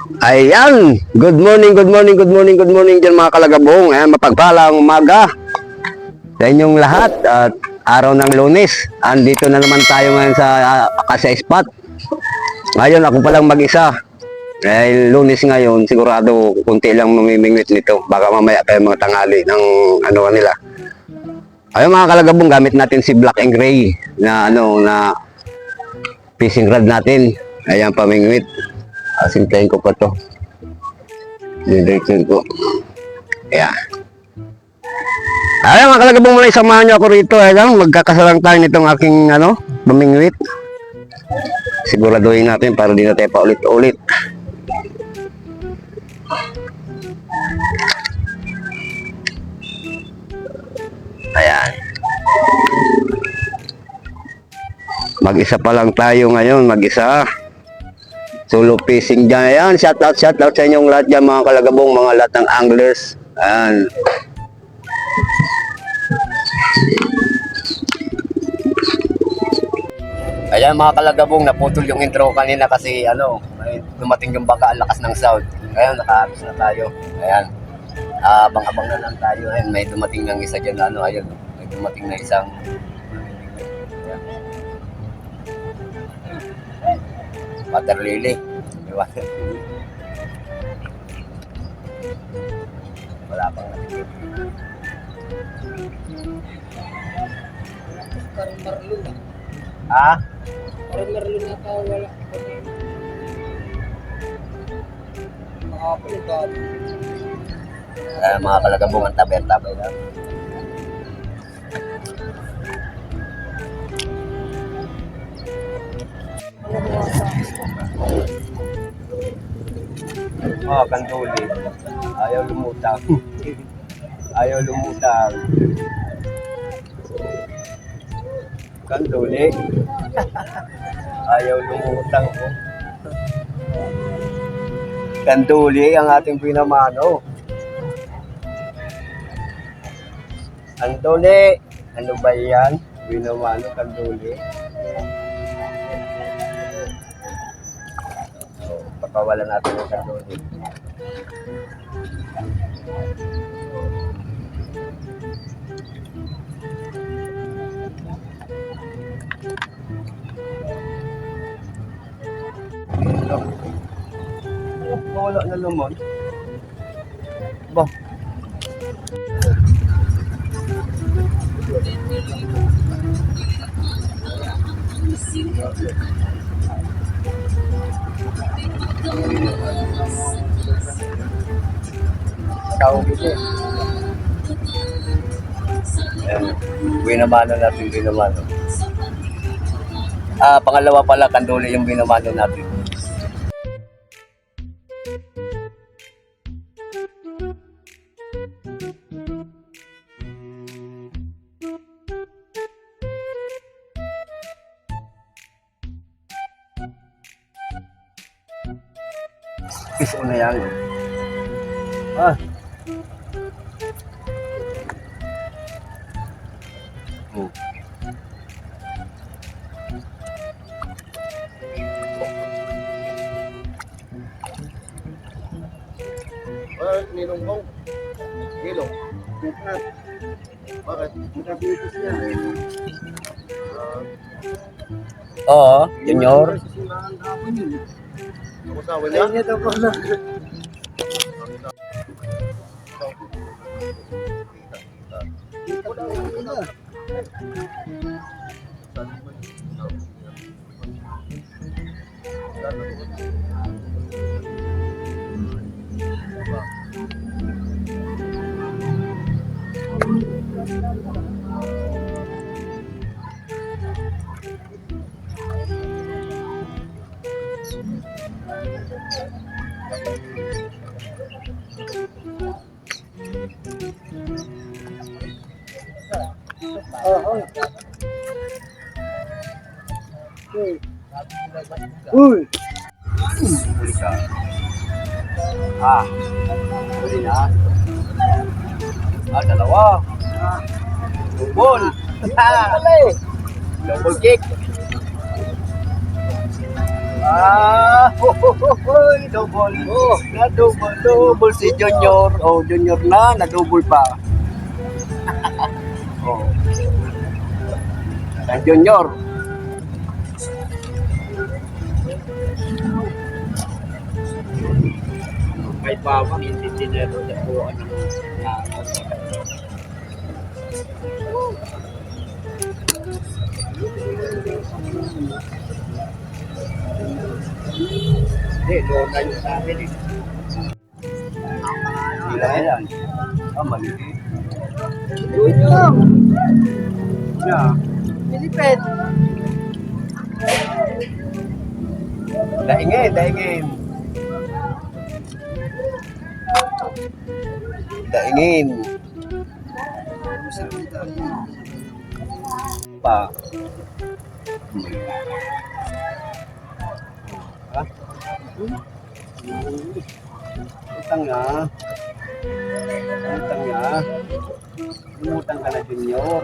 Ayan, good morning, good morning, good morning, good morning dyan mga kalagabong. Ayan, mapagpalang umaga sa inyong lahat at araw ng Lunes. Andito na naman tayo ngayon sa Acacia Spot. Ngayon ako palang mag-isa. Dahil Lunes ngayon, sigurado kunti lang mamimingwit nito. Baka mamaya kayo mga tangali ng ano nila. Ayun mga kalagabong, gamit natin si Black and Gray na na fishing rod natin. Ayan, pamingwit. Asintayin ko pa to. Diretso ko. Ayan. Ayan mga kalagabong, muna samahan nyo ako rito. Ayan, magkakasalang tayo nitong aking pamingwit. Siguraduhin natin para di na tayo paulit-ulit. Ayan. Mag-isa pa lang tayo ngayon, mag-isa. Solo fishing dyan. Ayan, shout out sa inyong lahat dyan mga kalagabong, mga lahat ng anglers. Ayan. Ayan mga kalagabong, naputol yung intro kanina kasi may dumating yung baka, ang lakas ng sound. Ayan, nakaabis na tayo. Ayan. Abang-abang na lang tayo. Ayan, may dumating ng isa dyan ayun. May dumating na isang water lily. Water lily. Wala pang nakikita. Parang marlon na. Ah? Parang marlon na tao wala. Makapal yung dati. Mga kalagabong, ang tabi-tabi lang. Kanduli. Ayaw lumutang. Ayaw lumutang. Kanduli. Ayaw lumutang. Kanduli ang ating pinamano. Kanduli. Ano ba yan? Pinamano, kanduli. Pakawalan natin yung kanduli. Wala na naman. Ba? Tawag ito. Binamano natin, binamano. Pangalawa pala, kanduli yung binamano natin. Piso na yan. Nilonggong. Nilong. Bakit? Nakabitis niya. Oo, junior. Kusawa niya? Ay, ito po na. Uy! Huli ka. Huli na. Dalawa. Double. Double kick. Double. Na double si Junior. Oh, Junior na double pa. Oh. Ang Junior. May bawang, hindi dinero na po ano. Hindi, doon na yung sa amin eh. Sila yan. Ah, maliliit. Junior! Yeah. Pilipet! Daingin, daingin. Daingin. Pa. Ha? Utang nga. Utang nga. Umutang ka na, Junior.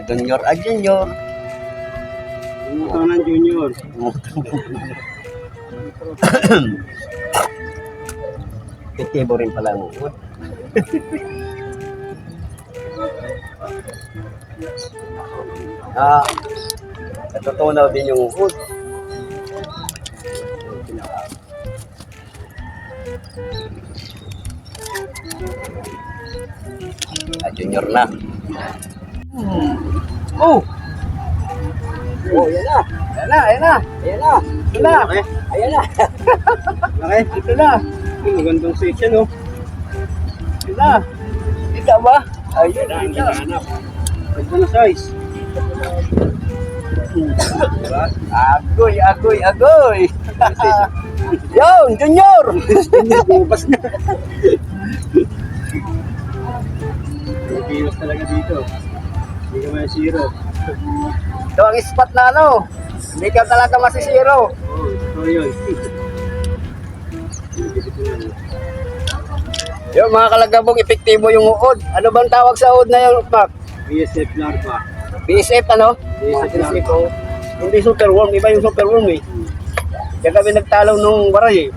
Junior, Junior. Umutang ng Junior. Umutang ng Junior. Epektibo rin pala ang uod. Natutunaw din yung uod. Junior na. Oh! Oh, yan na! Ayan na, ayan na! Ayan na! Ito na! Ayan na! Okay, ito na! Magandang section oh. Ito na! Kita ba? Ayun, Yan, kita. hinahanap. Ito na size. Diba? Agoy, agoy, agoy! Yun, Junior! Bukas na. Pilipinas talaga dito. Hindi ka may zero. Ito ang spot na ano. Hindi ka talaga masisiro. Oo, ito yun. Yung mga kalagabong epektibo yung uod. Ano bang tawag sa uod na yun, Mac? BSF larva. BSF ano? BSF BSF oh. Hindi superworm, iba yung superworm eh. Kaya kami nagtalaw nung baray eh.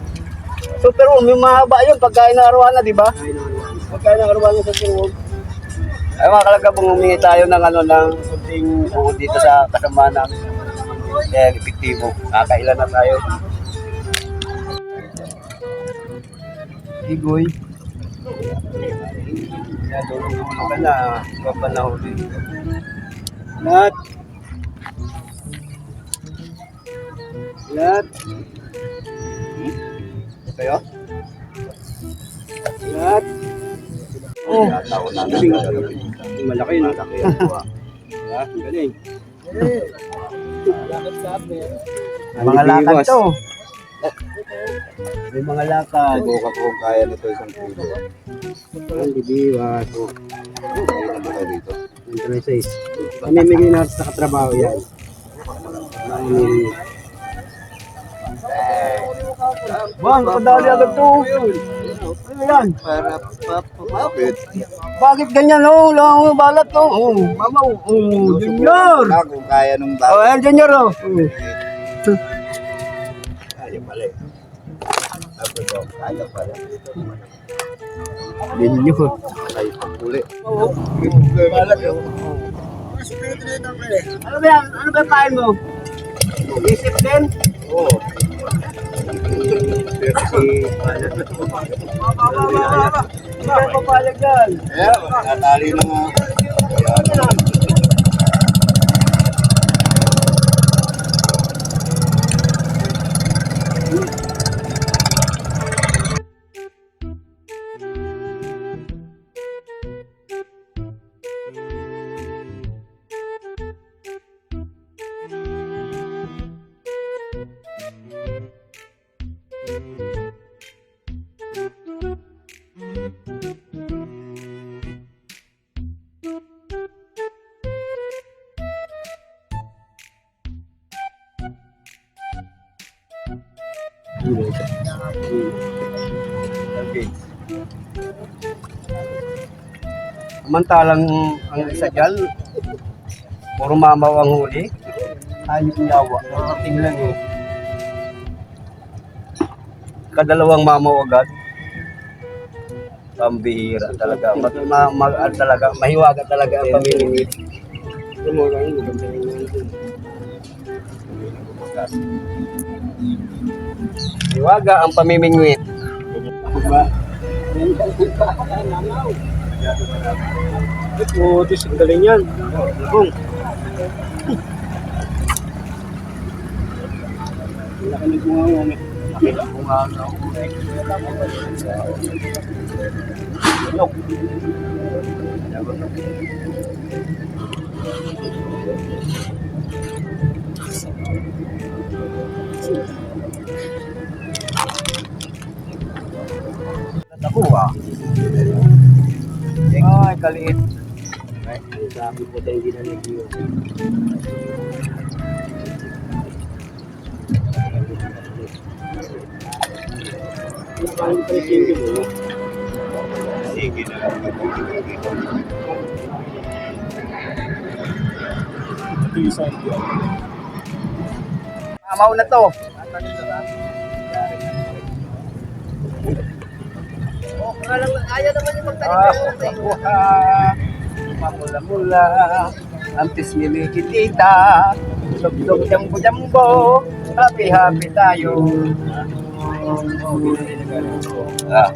Superworm, yung mahaba yun, pagkain ng arwana, di ba? Ay, naman. Pagkain ng arwana sa superworm. Ay mga kalagabong humingi tayo ng ano ng kunting uod dito sa kasama namin. Kaya epektibo. Kakailan na tayo. Igoy. Kaya tulong-tulong ka na. Huwag pa nahuli. Lahat. Lahat. Kayo? Lahat. Oh. Malaki no? Malaki yan po. Ah, ang galing. Mga lakad to. May mga lakad. Buka po kung kaya nito isang kilo. Ang bibiwas. Oh. Kaya na tayo dito. Ito na size. Pamimigay natin sa katrabaho yan. Bang, kadali agad to. Ano yan? Para papapit. Bakit ganyan oh? Lang mo balat to. Oh, mama, oh, Junior. Kung kaya nung Oh, tao. ayan Junior oh. Kaya pala eh. Tapos oh, kaya pala. Junior. Kaya pagpuli. Balat oh. Ano ba yan? Ano ba yung pain mo? Isip din? Oo. Kasi Hindi ka papalag yan. natali na nga. Ayan. Okay. Samantalang ang isa dyan, Puro mamaw ang huli. Ayun yawa. Nakating lang eh. Kadalawang mamaw agad. Pambihira talaga. Talaga. Mahiwaga talaga ang pamimingwit. Mahiwaga ang pamimingwit. Oh, Diyos, ang galing yan. Bung. Laki ng bunga mo. Laki ng bunga mo. Look. Nakuha. Ay, kaliit. Ay, sabi po tayo ginalig yun. Sige na lang. Amaw na to. Ayaw naman yung magtanim mamula-mula, antes milikitita, dog-dog jambo-jambo, happy-happy tayo. Ah.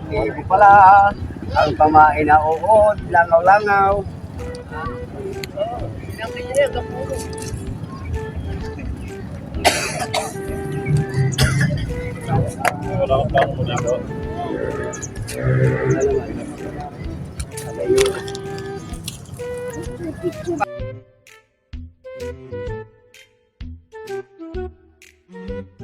Hindi pala, ang pamain na uod, langaw-langaw. Wala akong plano mo dito. Ano